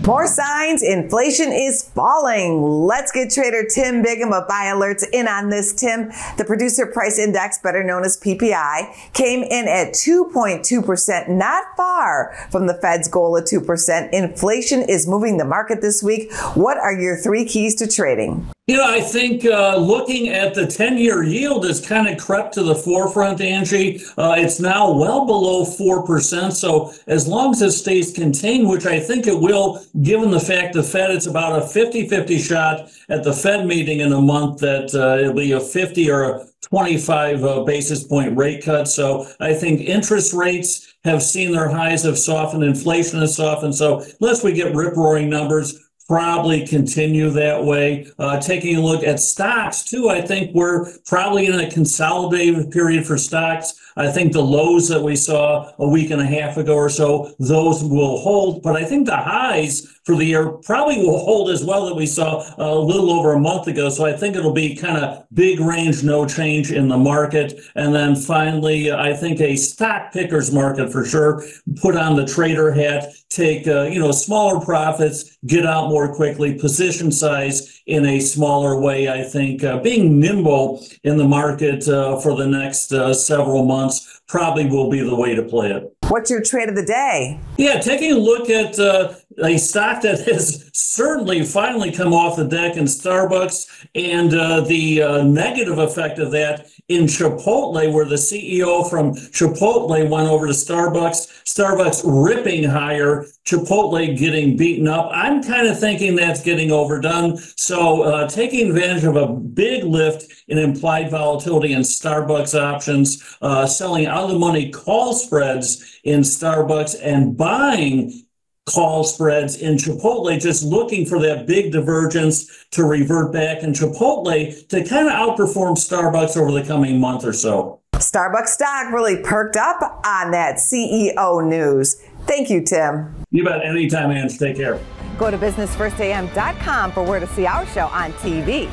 More signs inflation is falling. Let's get trader Tim Biggam of Buy Alerts in on this. Tim, the producer price index, better known as PPI, came in at 2.2%, not far from the Fed's goal of 2%. Inflation is moving the market this week. What are your three keys to trading? You know, I think looking at the 10-year yield has kind of crept to the forefront, Angie. It's now well below 4%. So as long as it stays contained, which I think it will, given the fact the Fed, it's about a 50-50 shot at the Fed meeting in a month that it'll be a 50 or a 25 basis point rate cut. So I think interest rates have seen their highs have softened. Inflation has softened. So unless we get rip-roaring numbers, probably continue that way. Taking a look at stocks too, I think we're probably in a consolidated period for stocks. I think the lows that we saw a week and a half ago or so, those will hold. But I think the highs for the year probably will hold as well that we saw a little over a month ago. So I think it'll be kind of big range, no change in the market. And then finally, I think a stock picker's market for sure. Put on the trader hat, take smaller profits, get out more quickly, position size in a smaller way. I think being nimble in the market for the next several months probably will be the way to play it. What's your trade of the day? Yeah, taking a look at a stock that has certainly finally come off the deck in Starbucks, and the negative effect of that in Chipotle, where the CEO from Chipotle went over to Starbucks, Starbucks ripping higher, Chipotle getting beaten up. I'm kind of thinking that's getting overdone. So taking advantage of a big lift in implied volatility in Starbucks options, selling out of the money call spreads in Starbucks and buying call spreads in Chipotle, just looking for that big divergence to revert back in Chipotle to kind of outperform Starbucks over the coming month or so. Starbucks stock really perked up on that CEO news. Thank you, Tim. You bet. Anytime, Ange. Take care. Go to businessfirstam.com for where to see our show on TV.